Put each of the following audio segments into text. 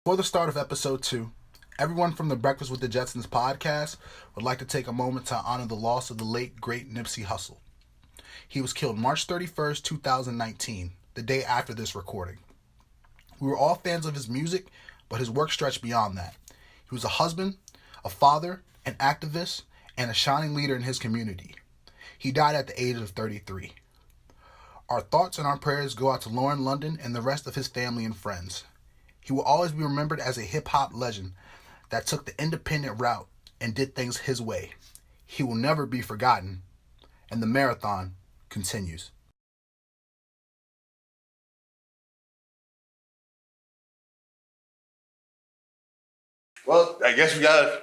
Before the start of episode 2, everyone from the Breakfast with the Jetsons podcast would like to take a moment to honor the loss of the late, great Nipsey Hussle. He was killed March 31st, 2019, the day after this recording. We were all fans of his music, but his work stretched beyond that. He was a husband, a father, an activist, and a shining leader in his community. He died at the age of 33. Our thoughts and our prayers go out to Lauren London and the rest of his family and friends. He will always be remembered as a hip-hop legend that took the independent route and did things his way. He will never be forgotten, and the marathon continues. Well, I guess we gotta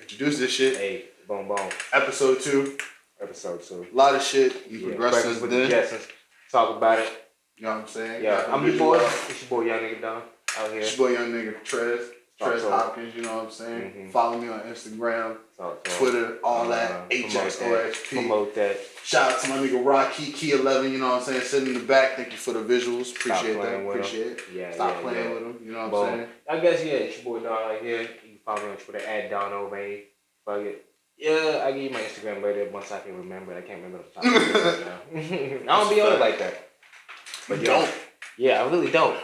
introduce this shit. Hey, boom, boom. Episode 2. Episode 2. A lot of shit. You progressed since with then. the Jetsons. Talk about it. You know what I'm saying? Yeah, I'm your boy. It's your boy, Young Nigga Don, out here. It's your boy, young nigga Trez Hopkins, you know what I'm saying? Mm-hmm. Follow me on Instagram, Twitter, all that. HXOXP. Promote that. Shout out to my nigga Rocky, Key 11, you know what I'm saying? Sitting in the back. Thank you for the visuals. Appreciate that. Appreciate it. Yeah, Stop playing with them, you know what I'm saying? I guess, it's your boy Don right here. You can follow me on Twitter, @DonObey. Fuck it. Yeah, I'll give you my Instagram later once I can remember. I can't remember the top right now. I don't be on it like that. But don't. Yeah, I really don't.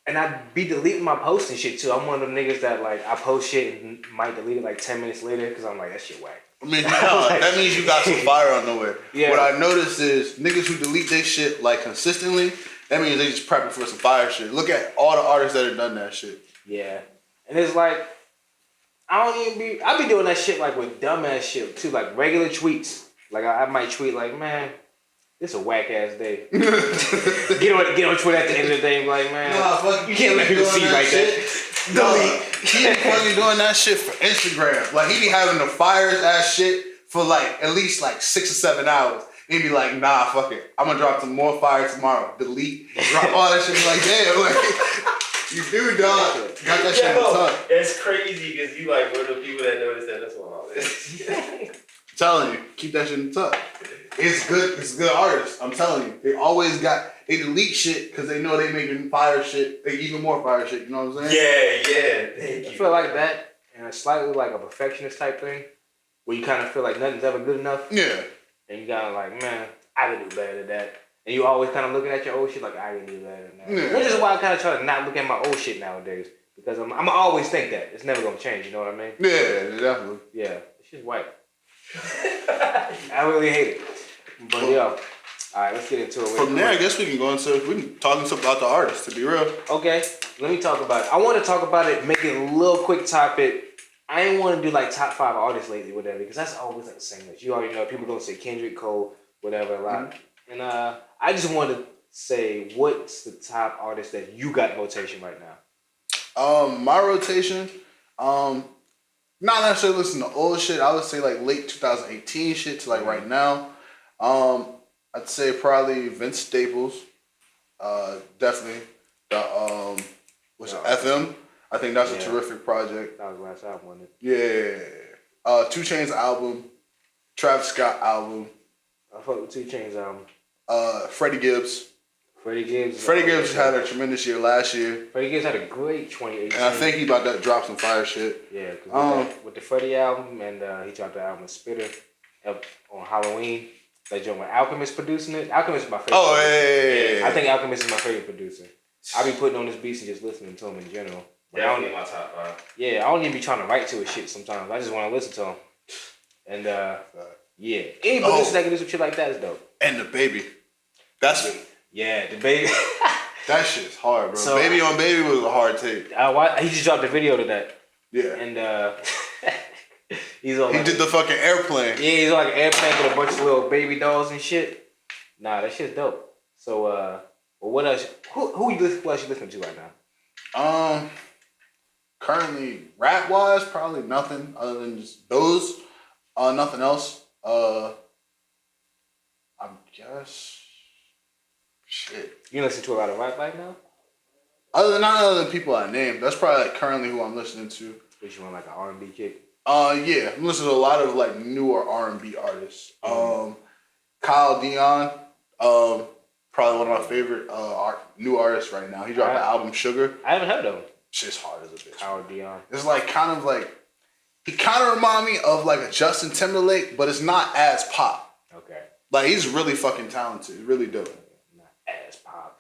And I be deleting my posts and shit too. I'm one of them niggas that like I post shit and might delete it like 10 minutes later because I'm like, that shit whack. I mean, that means you got some fire on the way. Yeah. What I noticed is niggas who delete their shit like consistently, that means they just prepping for some fire shit. Look at all the artists that have done that shit. Yeah. And it's like, I be doing that shit like with dumbass shit too, like regular tweets. Like I might tweet like, man, this a whack ass day. get on Twitter at the end of the day and be like, man, you can't let people see like that. He be fucking doing that shit for Instagram. Like he be having the fires ass shit for like at least like 6 or 7 hours. He'd be like, nah, fuck it. I'm gonna drop some more fire tomorrow. Delete, drop all that shit. Be like, damn, like you do, dog. Got that shit in the tuck. It's crazy because you like one of the people that notice that that's what all this. I'm telling you, keep that shit in the tuck. It's good. It's good artists. I'm telling you, they delete shit because they know they making fire shit. They even more fire shit. You know what I'm saying? Yeah. Thank you. I feel like that, and it's slightly like a perfectionist type thing, where you kind of feel like nothing's ever good enough. Yeah. And you gotta like, man, I can do better than that. And you always kind of looking at your old shit like, I can do better than that. Yeah. Which is why I kind of try to not look at my old shit nowadays. Because I'm always think that. It's never gonna change, you know what I mean? Yeah, definitely. Yeah, it's just white. I really hate it. But yeah, alright, let's get into it. From there, I guess we can go into, we can talk about the artist, to be real. Okay, let me talk about it. I want to talk about it, make it a little quick topic. I ain't want to do like top 5 artists lately, whatever, because that's always like the same list. You already know, people gonna say Kendrick, Cole, whatever, a lot. Mm-hmm. And I just wanted to say, what's the top artist that you got in rotation right now? My rotation, not necessarily listen to old shit. I would say like late 2018 shit to like right now. I'd say probably Vince Staples. Definitely the FM. I think that's a terrific project. That was the last album, wasn't it? Yeah. 2 Chainz album, Travis Scott album. I fuck with 2 Chainz album. Freddie Gibbs. Freddie Gibbs had a tremendous year last year. Freddie Gibbs had a great 2018. And I think he about to drop some fire shit. Yeah, because with the Freddie album, and he dropped the album Spitter on Halloween. That joint with Alchemist producing it. Alchemist is my favorite. Oh, yeah. I think Alchemist is my favorite producer. I be putting on his beats and just listening to him in general. Definitely my top 5. Yeah, I don't even be trying to write to his shit sometimes. I just want to listen to him. And yeah, any producer that can do some shit like that is dope. And the baby. That's the baby. That shit's hard, bro. So, Baby on Baby was a hard take. He just dropped a video to that. Yeah. And he did the fucking airplane. Yeah, he's on like an airplane with a bunch of little baby dolls and shit. Nah, that shit's dope. So, well, what else? Who else you listening to right now? Currently, rap wise, probably nothing other than just those. Nothing else. I guess. Shit. You listen to a lot of rap right now? Other than people I named. That's probably like currently who I'm listening to. Which you want, like an R&B kick? Yeah, I'm listening to a lot of like newer R&B artists. Kyle Dion, probably one of my favorite new artists right now. He dropped the album Sugar. I haven't heard of him. Shit's hard as a bitch. Howard Dion. It's like kind of like he kind of remind me of like a Justin Timberlake, but it's not as pop. Okay. Like he's really fucking talented, really dope. Not as pop.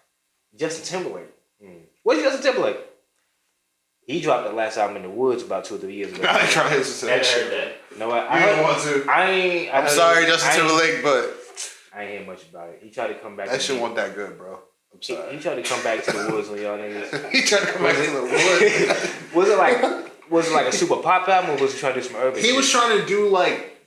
Justin Timberlake. What's Justin Timberlake? He dropped the last album in the woods about 2 or 3 years ago. I ain't trying to listen to that shit. You know what? You don't want to. I'm sorry, Justin Timberlake, but I ain't hear much about it. He tried to come back. That shit wasn't that good, bro. I'm sorry. He tried to come back to the woods on y'all niggas. He tried to come back to the woods. Was it like a super pop album, or was he trying to do some urban? He was trying to do like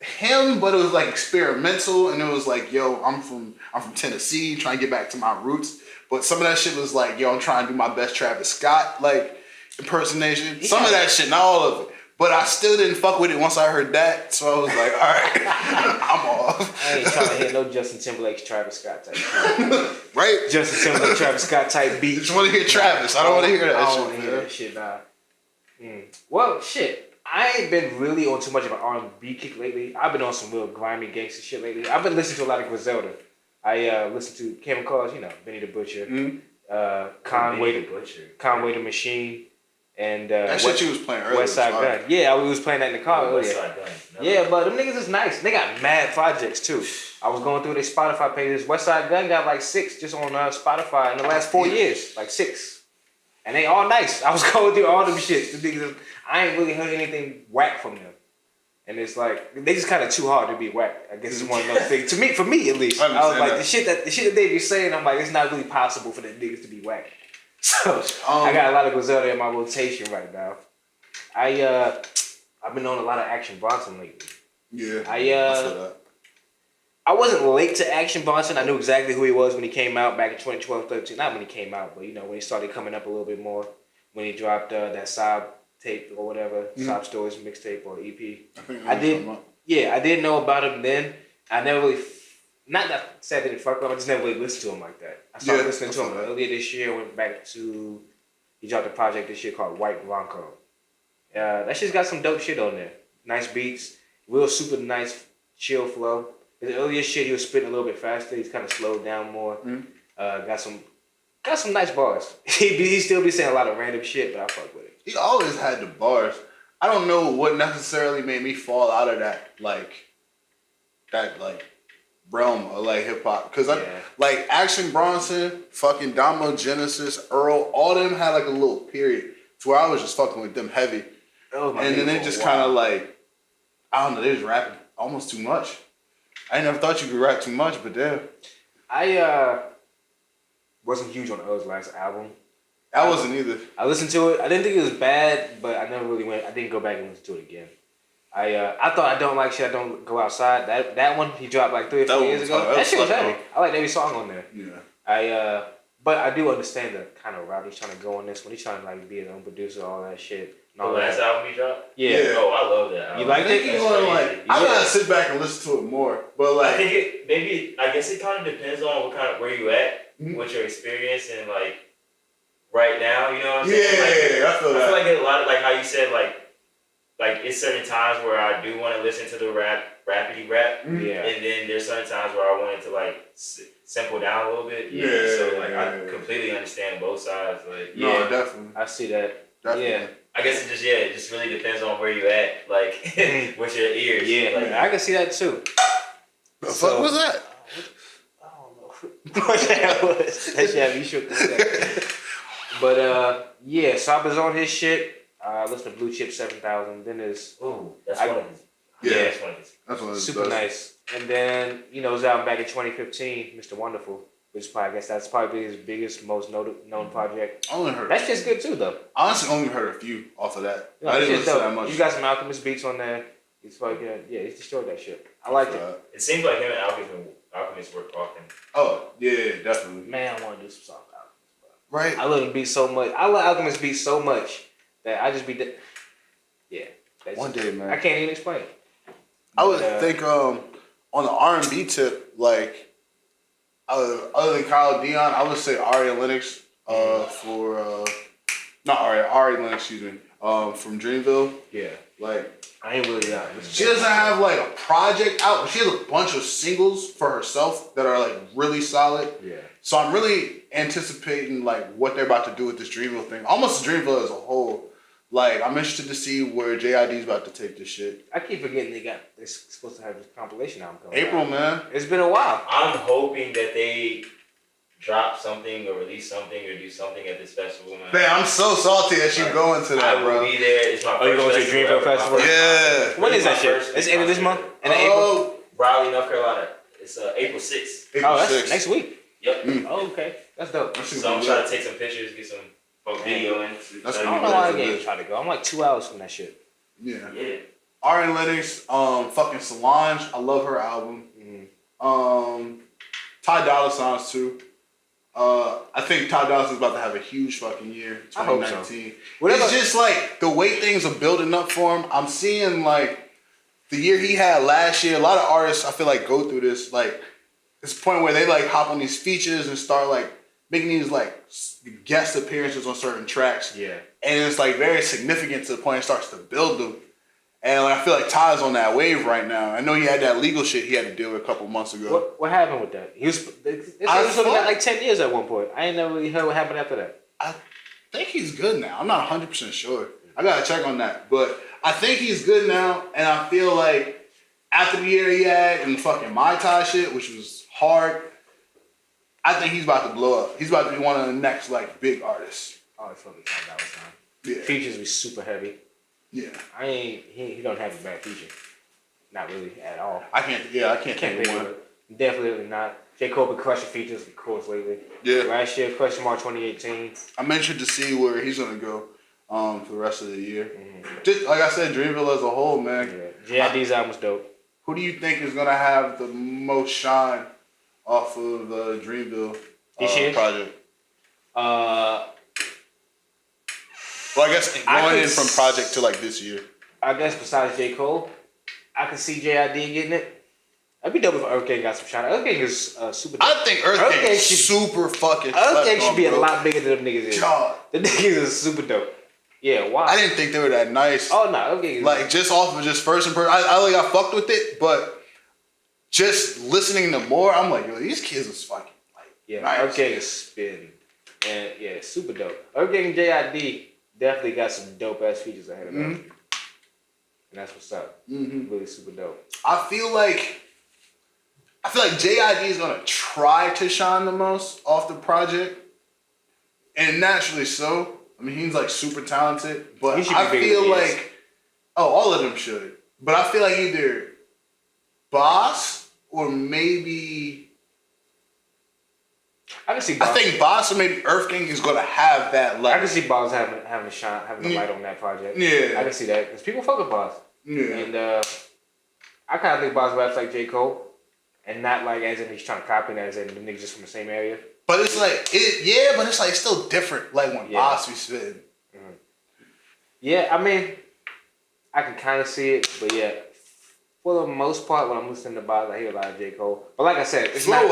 him, but it was like experimental, and it was like, yo, I'm from Tennessee, trying to get back to my roots. But some of that shit was like, yo, I'm trying to do my best Travis Scott like impersonation. Some of that shit, not all of it. But I still didn't fuck with it once I heard that, so I was like, all right, I'm off. I ain't trying to hear no Justin Timberlake, Travis Scott type shit. Right? Justin Timberlake, Travis Scott type beat. Just want to hear Travis. I don't want to hear that shit. I don't want to hear that shit, nah. Well, shit. I ain't been really on too much of an R&B kick lately. I've been on some real grimy gangster shit lately. I've been listening to a lot of Griselda. I listened to Cam Cause, Benny the Butcher, Conway the Machine, and that shit you was playing earlier. West Side Gun. Yeah, we was playing that in the car earlier. West Side Gun. Yeah, but them niggas is nice. They got mad projects too. I was going through their Spotify pages. West Side Gun got like 6 just on Spotify in the last 4 years, like 6, and they all nice. I was going through all them shits. The niggas, I ain't really heard anything whack from them. And it's like they just kind of too hard to be whack. I guess it's one of those things. For me at least. I was like the shit that they be saying. I'm like, it's not really possible for the niggas to be whack. So I got a lot of Griselda in my rotation right now. I've been on a lot of Action Bronson lately. Yeah. I wasn't late to Action Bronson. I knew exactly who he was when he came out back in 2012, 13. Not when he came out, but when he started coming up a little bit more. When he dropped that Sob tape or whatever, Sob Stories mixtape or EP. I didn't know about him then. I never really, not that I said I didn't fuck with him, I just never really listened to him like that. I started listening to him earlier this year. Went back to, he dropped a project this year called White Bronco. That shit's got some dope shit on there. Nice beats, real super nice chill flow. His earlier shit, he was spitting a little bit faster. He's kind of slowed down more. Got some nice bars. He still be saying a lot of random shit, but I fuck with it. He always had the bars. I don't know what necessarily made me fall out of that realm of like hip hop. Cause like Action Bronson, fucking Damo Genesis, Earl, all them had like a little period to where I was just fucking with them heavy. And then they just kind of like, I don't know, they was rapping almost too much. I never thought you could rap too much, but damn. I wasn't huge on Earl's last album. I wasn't either. I listened to it. I didn't think it was bad, but I never really went. I didn't go back and listen to it again. I thought I don't like shit. I don't go outside. That one he dropped like 3 or 4 years ago. That shit was heavy. I like every song on there. Yeah. But I do understand the kind of route he's trying to go on this one. He's trying to like be his own producer, all that shit. The last album he dropped? Yeah. Oh, I love that album. You liked it? I gotta sit back and listen to it more. But like, I guess it kind of depends on where you at, what your experience and like right now. You know what I'm saying? Yeah, I feel that. I feel like a lot of like how you said like it's certain times where I do want to listen to the rapidy rap, and then there's certain times where I want it to like simple down a little bit. So I completely understand both sides. Like, no, definitely. I see that. Definitely. Yeah. I guess it just really depends on where you at, like with your ears. Yeah, like, I can see that too. The fuck was that? I don't know what that was. That shit had me shook. But yeah, Sob is on his shit. Listen to Blue Chip 7000. Then there's that's one of his. Yeah, that's one of his. Super nice. And then his album back in 2015, Mr. Wonderful. Which probably, I guess that's probably his biggest, most known project. I only heard. That shit's good too, though. I honestly only heard a few off of that. I didn't listen to that much. You got some Alchemist beats on there. He's fucking he's destroyed that shit. I like it. It seems like him and Alchemist work often. Oh yeah, definitely. Man, I want to do some songs with Alchemist, bro. Right. I love him beats so much. I love Alchemist beats so much that I just be. Yeah. One day, man. I can't even explain it. I would think on the R&B tip, like. Other than Kyle Dion, I would say Ari Lennox for not Ari Lennox, excuse me, from Dreamville. Yeah, like I ain't really she doesn't have like a project out, but she has a bunch of singles for herself that are like really solid. Yeah. So I'm really anticipating like what they're about to do with this Dreamville thing. Almost Dreamville as a whole. Like, I'm interested to see where JID's about to take this shit. I keep forgetting they're supposed to have this compilation album coming April, out. man. It's been a while. I'm hoping that they drop something or release something or do something at this festival, man. Man, I'm so salty that you going to that, bro. I will be there. It's my first you going to the Dreamville Festival? Yeah. When is that shit? It's the end of this month? April? Raleigh, North Carolina. It's April 6th. April that's 6th. Next week? Yep. Oh, okay. That's dope. So I'm trying to take some pictures, get some video in. I don't know why I didn't try to go. I'm like 2 hours from that shit. Yeah. Yeah. Ari Lennox, fucking Solange. I love her album. Ty Dolla $ign's too. I think Ty Dolla $ign's about to have a huge fucking year. 2019. I hope so. It's just like the way things are building up for him. I'm seeing like the year he had last year. A lot of artists I feel like go through this. Like it's a point where they like hop on these features and start like making these like guest appearances on certain tracks. Yeah. And it's like very significant to the point it starts to build them. And like, I feel like Ty's on that wave right now. I know he had that legal shit he had to deal with a couple months ago. What happened with that? He was looking at like 10 years at one point. I ain't never really heard what happened after that. I think he's good now. I'm not 100% sure. I gotta check on that. But I think he's good now. And I feel like after the year he had and fucking My Tai shit, which was hard, I think he's about to blow up. He's about to be one of the next like big artists. Oh, it's fucking Ty Dolla $ign. Yeah. Features be super heavy. Yeah. He don't have a bad feature. Not really at all. I can't think of one. Definitely not. J. Cole been crushing features, of course, lately. Yeah. Last year, question mark 2018. I'm interested to see where he's gonna go for the rest of the year. Just like I said, Dreamville as a whole, man. Yeah. JID's album was dope. Who do you think is gonna have the most shine off of the Dreamville project? Well, I guess going in from project to like this year. I guess besides J. Cole, I can see JID getting it. That'd be dope if Earth Gang got some shine. Earth Gang is super dope. I think Earth Gang is super fucking Earth Gang should be a lot bigger than them niggas is. God. The niggas is super dope. Yeah, why? I didn't think they were that nice. Oh, no. Earth Gang is like, just off of just first impression. I like, I fucked with it, but just listening to more, I'm like, yo, these kids is fucking like nice. Earth Gang is spin. And yeah, super dope. Earth Gang and JID definitely got some dope ass features ahead of them. And that's what's up. Really super dope. I feel like JID is gonna try to shine the most off the project. And naturally so. I mean, he's like super talented. But I feel like all of them should. But I feel like either Boss or maybe I can see Boss. I think Boss or maybe Earth Gang is gonna have that light. I can see Boss having a shine, having a light on that project. Yeah. I can see that. Because people fuck with Boss. Yeah. And I kinda think Boss raps like J. Cole. And not like as in he's trying to copy it, as in the niggas just from the same area. But it's like but it's like still different. Like when Boss be spitting. Yeah, I mean, I can kind of see it, but yeah, for the most part, when I'm listening to Boss, I hear a lot of J. Cole. But like I said, it's not.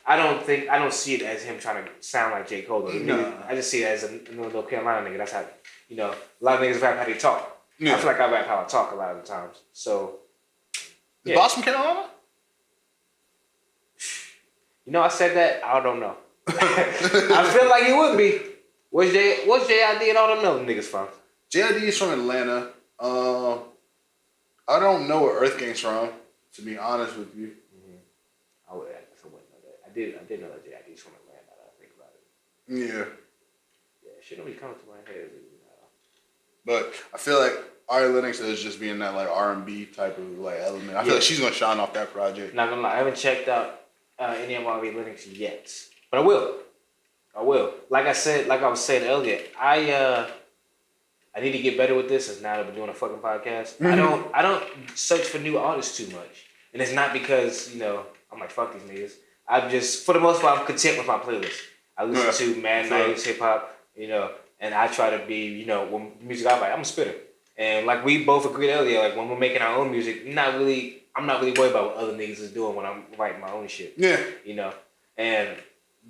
I don't see it as him trying to sound like J. Cole. No. I just see it as a North Carolina nigga. That's how a lot of niggas rap how they talk. Yeah. I feel like I rap how I talk a lot of the times. So. Is Boss from Carolina? I said that. I don't know. I feel like he would be. What's JID and all them other niggas from? JID is from Atlanta. I don't know where Earth Gang's from, to be honest with you. I wouldn't know that. I did know that JID's from Atlanta. I think about it. Yeah. Yeah, shit don't be coming to my head. But I feel like Ari Lennox is just being that like R&B type of like element. I feel like she's gonna shine off that project. Not gonna lie, I haven't checked out any of Ari Lennox yet, but I will. Like I was saying earlier, I need to get better with this. As now that I've been doing a fucking podcast, I don't search for new artists too much, and it's not because I'm like fuck these niggas. I'm just for the most part I'm content with my playlist. I listen to Mad 90s hip hop, and I try to be when music I like, I'm a spitter, and like we both agreed earlier, like when we're making our own music, I'm not really worried about what other niggas is doing when I'm writing my own shit. Yeah. And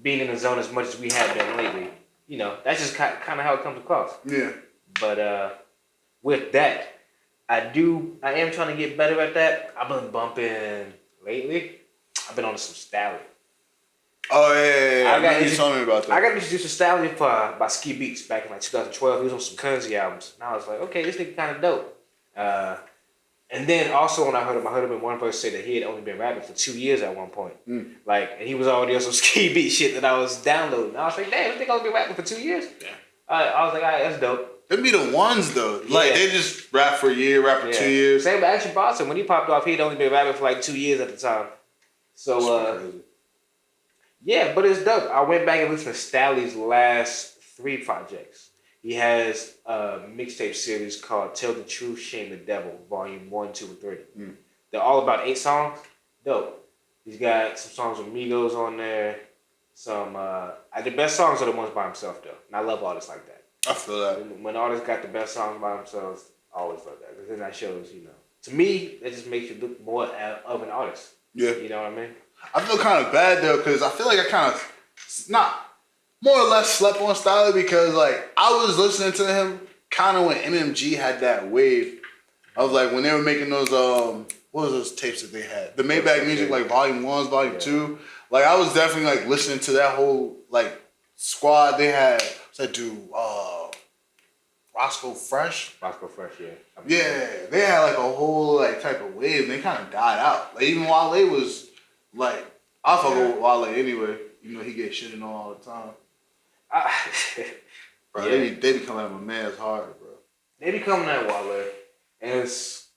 being in the zone as much as we have been lately, that's just kind of how it comes across. Yeah. But with that, I am trying to get better at that. I've been bumping lately. I've been on some Stallion. Oh yeah. You told me about that. I got introduced to Stallion by Ski Beats back in like 2012. He was on some Currency albums, and I was like, okay, this nigga kind of dope. And then also when I heard him in one verse say that he had only been rapping for 2 years at one point. Like, and he was already on some Ski Beat shit that I was downloading. I was like, damn, this nigga only been rapping for 2 years. Yeah. I was like, all right, that's dope. Them be the ones though. Like they just rap for a year, rap for 2 years. Same with Action Bronson. When he popped off, he'd only been rapping for like 2 years at the time. So yeah, but it's dope. I went back and listened to Stally's last 3 projects. He has a mixtape series called Tell the Truth, Shame the Devil, Volume 1, 2, and 3. They're all about 8 songs. Dope. He's got some songs with Migos on there. Some the best songs are the ones by himself though. And I love artists like that. I feel that. When artists got the best songs by themselves, I always love that. Because then that shows, to me, that just makes you look more of an artist. Yeah. You know what I mean? I feel kind of bad though, because I feel like I kind of more or less slept on Styler, because like I was listening to him kind of when MMG had that wave of like when they were making those what was those tapes that they had, the Maybach Music like Volume 1s, Volume 2. Like I was definitely like listening to that whole like squad they had. What's that dude? Roscoe Fresh, yeah. Yeah, they had like a whole like type of wave, and they kind of died out. Like even Wale was like, I fuck with Wale anyway. You know he get shit on all the time. Bro, they be coming at my man's hard, bro. They be coming at Wale, and it's.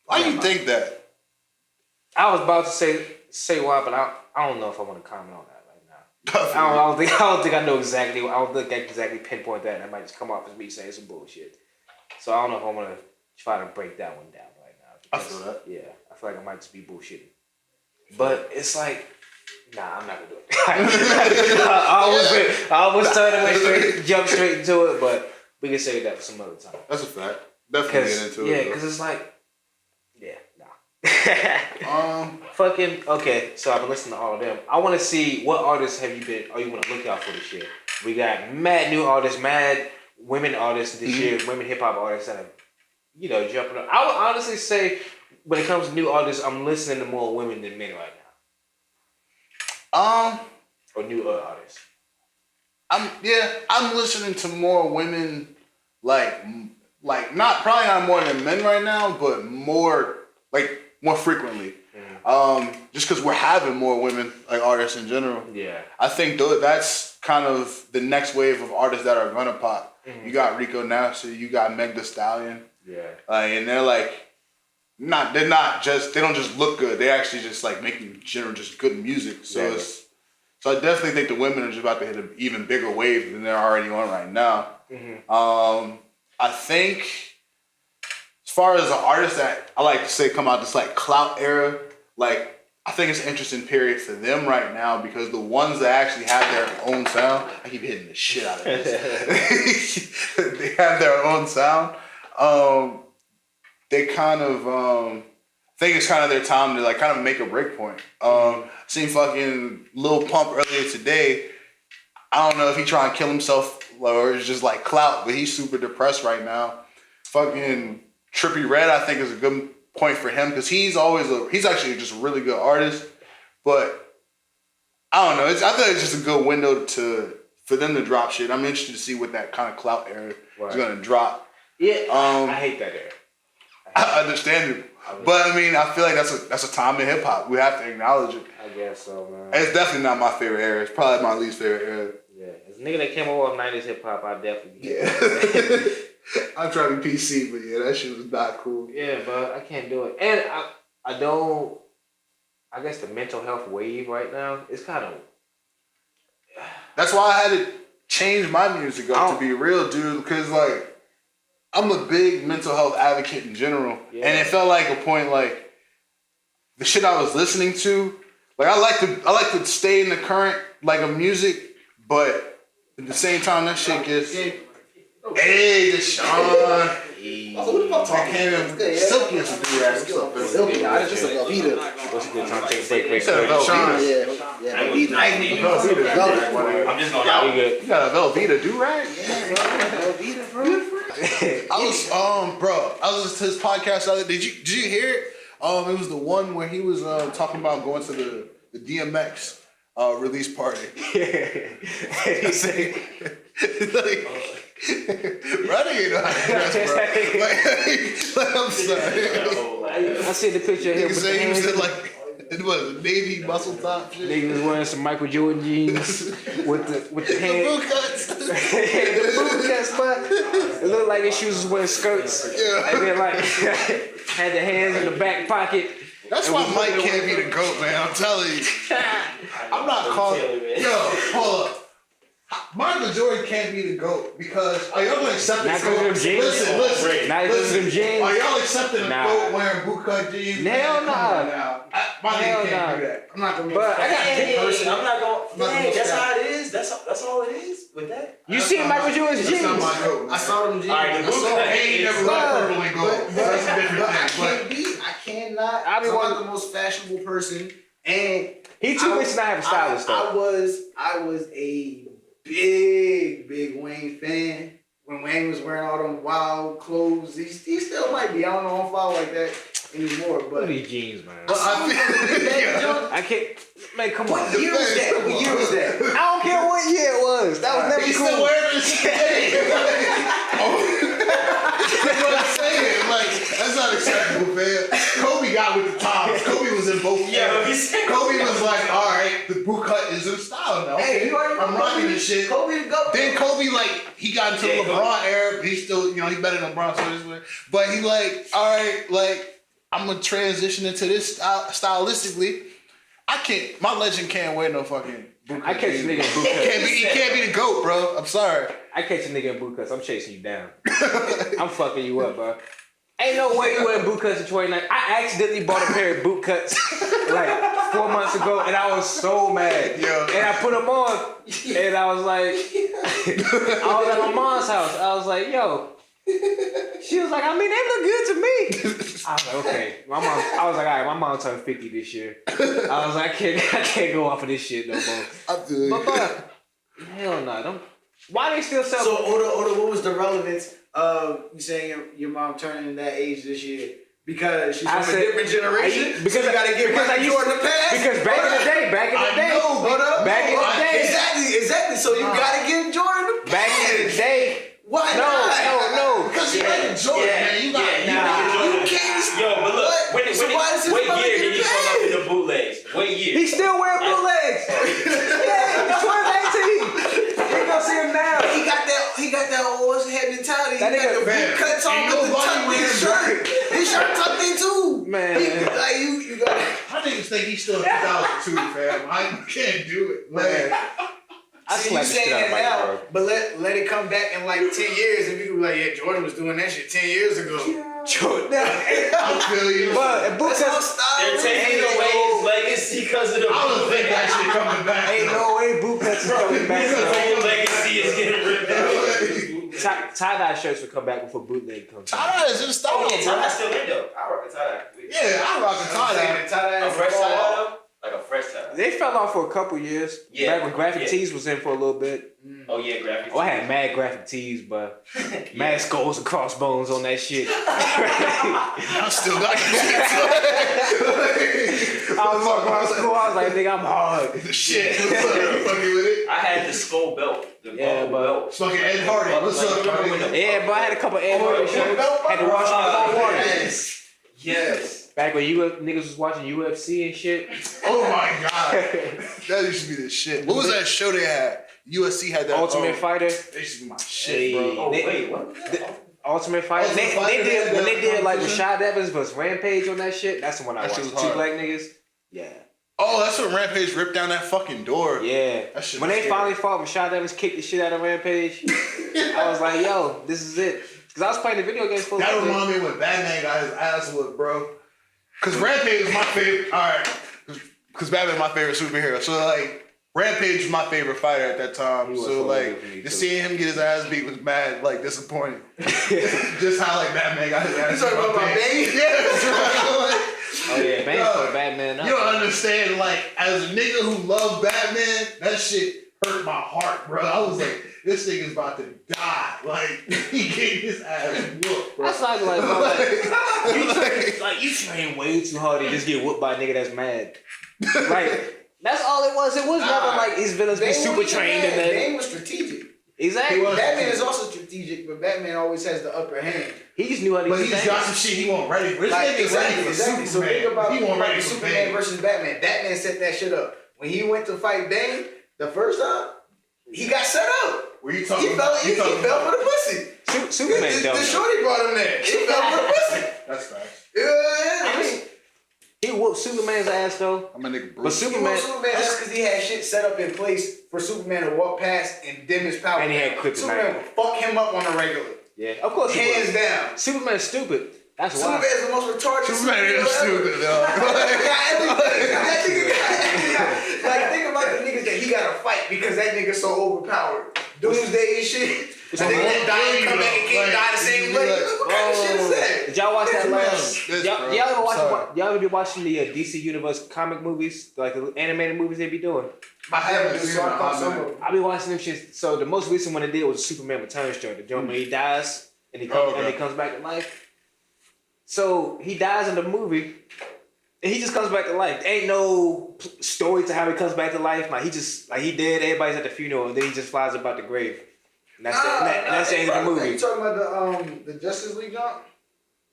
Why do you think that? I was about to say why, but I don't know if I want to comment on that. I don't think I know exactly. I don't think I can exactly pinpoint that. That might just come off as me saying some bullshit. So I don't know if I want to try to break that one down right now. Because, I feel that. Yeah, I feel like I might just be bullshitting. But it's like, nah, I'm not gonna do it. I almost jump straight into it, but we can save that for some other time. That's a fact. Definitely get into it. Yeah, because it's like, fucking okay. So I've been listening to all of them. I want to see what artists have you been, or you want to look out for this year. We got mad new artists, mad women artists this year, women hip hop artists that are, jumping up. I would honestly say when it comes to new artists, I'm listening to more women than men right now. Or new artists. I'm listening to more women, like probably not more than men right now, but more frequently. Just because we're having more women like artists in general. Yeah. I think that's kind of the next wave of artists that are gonna pop. You got Rico Nasty, you got Meg Thee Stallion. Yeah. And they're like, they don't just look good. They actually just like making general just good music. So so I definitely think the women are just about to hit an even bigger wave than they're already on right now. I think as far as the artists that I like to say come out this like clout era, like I think it's an interesting period for them right now, because the ones that actually have their own sound, I keep hitting the shit out of this. They have their own sound. They kind of think it's kind of their time to like kind of make a break point. Seen fucking Lil Pump earlier today. I don't know if he trying to kill himself or it's just like clout, but he's super depressed right now. Fucking Trippie Redd, I think, is a good point for him, because he's actually just a really good artist, but I don't know. I think it's just a good window for them to drop shit. I'm interested to see what that kind of clout era is going to drop. Yeah, I hate that era. I understand it, but I mean, I feel like that's a time in hip hop. We have to acknowledge it. I guess so, man. It's definitely not my favorite era. It's probably my least favorite era. Yeah, as a nigga that came over with 90s hip hop, I definitely I'm trying to be PC, but yeah, that shit was not cool. Yeah, but I can't do it. And I guess the mental health wave right now is kind of... That's why I had to change my music up, to be real, dude, because like, I'm a big mental health advocate in general. Yeah. And it felt like a point, like, the shit I was listening to, like, I like to stay in the current, like, of music, but at the same time, that shit gets... Hey, Deshaun. Hey. Who the fuck talking? Silky is a dude ass. Silky, I just like Velveeta. What's a good time? Take a break. Velveeta. Yeah, Velveeta. I'm just going to. You got a Velveeta do-rag? Yeah, Velveeta, bro. I was listening to his podcast the other day. Did you hear it? It was the one where he was talking about going to the DMX release party. And he said, bro, I didn't know how to dress, bro. I'm sorry. I see the picture of him. Nigga say he was in like, it was a navy muscle top shit. Nigga was wearing some Michael Jordan jeans with the hand. The boot cuts. The boot cuts, but it looked like his shoes was wearing skirts. Yeah. And then like had the hands in the back pocket. That's why Mike can't be the GOAT, man. I'm telling you. I'm not calling. Yo, hold up. Michael Jordan can't be the GOAT because are y'all gonna accept the Not because of them jeans. Listen. Not because of them jeans. Are y'all accepting the GOAT wearing bootcut jeans? Hell no. My nigga can't do that. I'm not gonna. But I got a big person. I'm not going. Dang, that's how it is. That's all it is with that. You see Michael Jordan's jeans? That's not my GOAT. I saw them jeans. All right, the bootcut He ain't never let purple and gold. That's a different thing. I cannot. I be I'm one not the most fashionable person, and he too rich to not have a stylist though. I was a big Wayne fan when Wayne was wearing all them wild clothes. He still might be. I don't know. I don't follow like that anymore. Look But at these jeans, man. I I can't. Man, come on. what year was that? What year was that? I don't care what year it was. That was never He's cool. still wearing this shit. That's what I'm saying. Like, that's not acceptable, man. Kobe got with the tops. Kobe was in both. Yeah, he said Kobe was like, all right, the boot cut is in style now. Hey, you already know I'm rocking this shit. Kobe to go. Then Kobe, like, he got into the LeBron era. He's still, you know, he's better than LeBron, so this way. But he like, all right, like, I'm gonna transition into this style, stylistically. My legend can't wear no fucking boot cut. I catch a nigga in boot cuts. He can't be the GOAT, bro. I'm sorry. I catch a nigga in boot cuts. I'm chasing you down. I'm fucking you up, bro. Ain't no way you wearing boot cuts in 2019. I accidentally bought a pair of boot cuts like 4 months ago, and I was so mad. Yeah. And I put them on, and I was like, I was at my mom's house. I was like, yo. She was like, I mean, they look good to me. I was like, okay. I was like, all right, my mom turned 50 this year. I was like, I can't go off of this shit no more. But hell no, don't. Why they still sell? So, Oda, what was the relevance of you saying your mom turning that age this year? Because she's from a different generation. Because you gotta get Michael Jordan the pass. Because back in the day, back in the day, exactly. So you gotta give Jordan the pass. Back in the day. Why not? No. Because you like Jordan, man. You can't. Yo, but look, what year did he come up in the bootlegs? What year? He still wearing bootlegs. Yeah, 2018. You gonna see him now. He got that horse head mentality. That he got nigga the boot cuts on with the tucked in shirt. His shirt tucked in too. Man. You got. I niggas think he's still in 2002, fam. I can't do it, man. I See, you slapped the shit saying out of that Michael now, Jordan. but let it come back in like 10 years and we can be like, yeah, Jordan was doing that shit 10 years ago. Jordan. I feel you. But boot That's how cuts. style They're is. taking away his legacy because of the I don't think that shit coming back. Ain't no way boot cuts is coming back. His whole legacy is getting ripped out. Tie-dye shirts will come back before bootleg comes back. Tie-dye is just style, Oh yeah, bro. tie-dye's still in though. I rock a tie-dye. Yeah, I rock a tie-dye. A fresh tie-dye though? Like a fresh tie-dye. They fell off for a couple years. Yeah. Back when graphic tees was in for a little bit. Oh yeah, graphic. Oh, I had mad graphic tees, but mad skulls and crossbones on that shit. I still got I was walking around school, I was like, nigga, I'm hard. the shit. What's up? You fucking with it? I had the skull belt. The Yeah, buckle but- belt. Fucking Ed Hardy. What's up, buddy? Yeah, but I had a couple Ed Hardy shirts. Had to wash them with cold water. Yes. Back when niggas was watching UFC and shit. Oh my god. That used to be the shit. What was that show they had? USC had that. Ultimate Fighter. They used to be my shit, bro. Oh wait, what? Ultimate Fighter. Ultimate Fighter, When they did like competition? Rashad Evans versus Rampage on that shit, that's the one I That watched. shit Two was hard. black niggas. Yeah. Oh, that's when Rampage ripped down that fucking door. Yeah. That shit When was they scary. finally fought, Rashad Evans kicked the shit out of Rampage. I was like, yo, this is it. Because I was playing the video games for a That little bit. reminded me when Batman got his ass whooped, bro. Cause Rampage was my favorite. All right, cause Batman's my favorite superhero. So like, Rampage was my favorite fighter at that time. He was So so like, good for me, just too. seeing him get his ass beat was mad, like disappointing. Just how like Batman got his ass. You talking about my baby? Yes. Oh yeah, Bane Yo, put Batman up. You don't understand, like, as a nigga who loved Batman, that shit hurt my heart, bro. I was like, this nigga's about to die. Like, he getting his ass whooped, bro. That's like, bro, you train way too hard to just get whooped by a nigga that's mad. Like, That's all it was. It was never like his villains be super trained and then Bane was strategic. Exactly. Batman is also strategic, but Batman always has the upper hand. He just knew how to But use he's got some shit he won't ready. Exactly. So think about ready for Superman Bane versus Batman. Batman set that shit up. When he went to fight Bane the first time, he got set up. Were you He talking fell about? for the pussy. Superman The shorty brought him there. He fell for the pussy. That's facts. Yeah. He whooped Superman's ass though. I'm a nigga. But Superman, that's because he had shit set up in place for Superman to walk past and dim his power. And he had kryptonite. Superman would fuck him up on a regular. Yeah, of course. Hands down. Superman's stupid. That's why. Superman's the most retarded. Superman is stupid, though. Like, think about the niggas that he gotta fight because that nigga's so overpowered. Doomsday and shit. And they gonna die and come back and can't die the same way. What kind of shit is that? Did y'all watch that last? Y'all ever be watching the DC Universe comic movies, like the animated movies they be doing? I be watching them shit. So the most recent one they did was Superman Returns joint. The joint where he dies and he comes back to life. So he dies in the movie, and he just comes back to life. There ain't no story to how he comes back to life. Like he dead. Everybody's at the funeral, and then he just flies about the grave. And that's the end of the movie. You talking about the Justice League jump?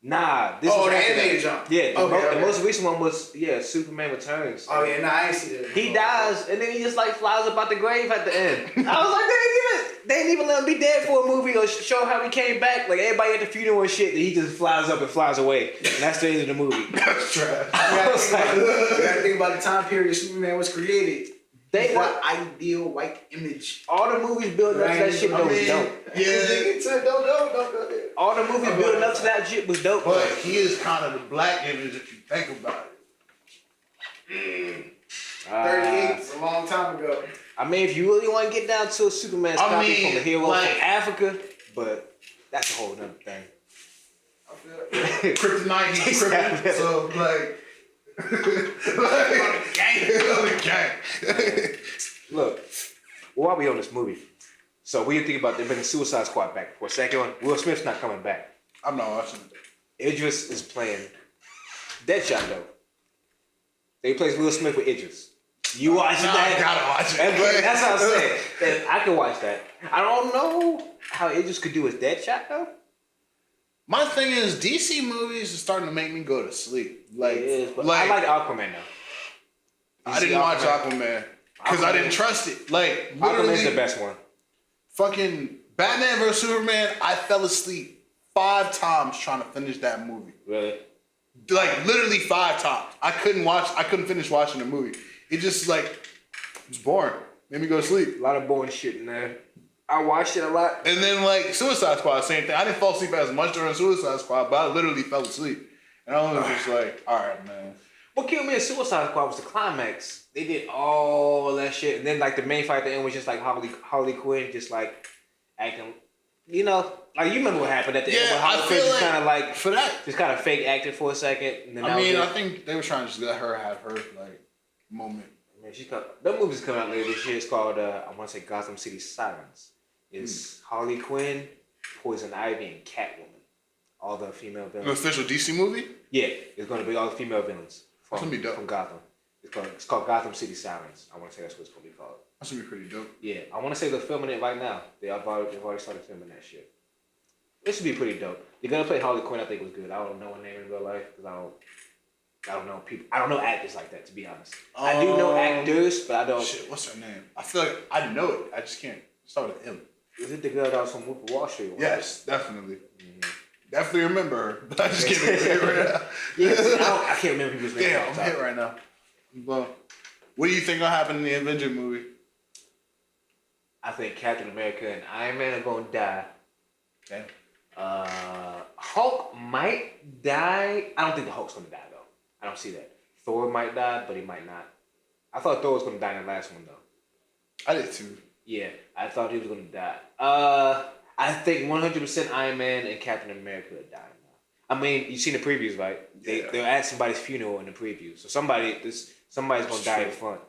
Nah, this the was animated jump. Yeah, the most recent one was Superman Returns. Oh yeah, I ain't see that. He dies and then he just like flies about the grave at the end. I was like, they ain't even let him be dead for a movie or show how he came back. Like everybody at the funeral and shit, and he just flies up and flies away, and that's the end of the movie. That's trash. You gotta think about the time period Superman was created. They want ideal white image. All the movies building up to that shit was dope. Yeah. Don't go there. All the movies building up to that shit was dope. But he is kind of the black image if you think about it. 38 is a long time ago. I mean, if you really want to get down to a Superman's copy from a hero from Africa, but that's a whole other thing. I feel like Kryptonite, he's kryptonite. So, like, gang. Look, while we on this movie, so we think about them bringing Suicide Squad back for a second one. Will Smith's not coming back. I'm not watching it. Idris is playing Deadshot though. They replaced Will Smith with Idris. You watching that? I gotta watch it. That's what I'm saying. And I can watch that. I don't know how Idris could do his Deadshot though. My thing is, DC movies is starting to make me go to sleep. Like, it is, but I like Aquaman though. I didn't watch Aquaman because I didn't trust it. Like, Aquaman's the best one. Fucking Batman vs Superman. I fell asleep 5 times trying to finish that movie. Really? Like literally 5 times. I couldn't finish watching the movie. It just like it's boring. Made me go to sleep. A lot of boring shit in there. I watched it a lot. And then like Suicide Squad, same thing. I didn't fall asleep as much during Suicide Squad, but I literally fell asleep. And I was just like, all right, man. What killed me in Suicide Squad was the climax. They did all that shit, and then like the main fight at the end was just like Harley Quinn just like acting, you know, like you remember what happened at the end. Yeah, Harley I Quinn feel just kind of like for that, just kind of fake acted for a second. And then I mean, I think they were trying to just let her have her like moment. Man, that movie's coming out later this year. It's called I want to say Gotham City Sirens. It's Harley Quinn, Poison Ivy, and Catwoman. All the female villains. An official DC movie? Yeah, it's gonna be all the female villains from Gotham. It's called Gotham City Sirens. I want to say that's what it's gonna be called. That's gonna be pretty dope. Yeah, I want to say they're filming it right now. They've already started filming that shit. It should be pretty dope. They're gonna play Harley Quinn. I think was good. I don't know her name in real life because I don't know people. I don't know actors like that, to be honest. I do know actors, but I don't. Shit, what's her name? I feel like I know it. I just can't start with M. Is it the girl that was from Wolf of Wall Street? Yes, definitely. Mm-hmm. Definitely remember her, but I just can't remember it right now. Yeah, I can't remember people's names. Damn, I'm hit right now. Well, what do you think will happen in the Avenger movie? I think Captain America and Iron Man are gonna die. Damn. Hulk might die. I don't think the Hulk's gonna die though. I don't see that. Thor might die, but he might not. I thought Thor was gonna die in the last one though. I did too. Yeah, I thought he was gonna die. I think 100% Iron Man and Captain America are dying now. I mean, you've seen the previews, right? They're at somebody's funeral in the preview, so somebody's gonna die in front.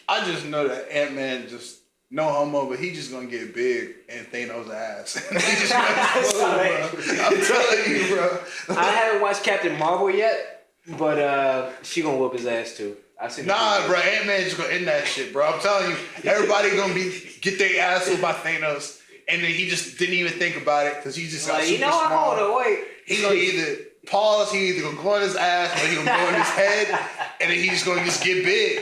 I just know that Ant-Man just no homo, but he just gonna get big and Thanos' ass. He just gonna explode, bro. I'm telling you, bro. I haven't watched Captain Marvel yet, but she gonna whoop his ass too. Nah, bro, Ant-Man just gonna end that shit, bro. I'm telling you, everybody gonna get their ass whooped by Thanos, and then he just didn't even think about it because he just got super smart. Hold on, wait. He gonna either pause, he either gonna go on his ass, or he gonna go on his head, and then he just gonna get big.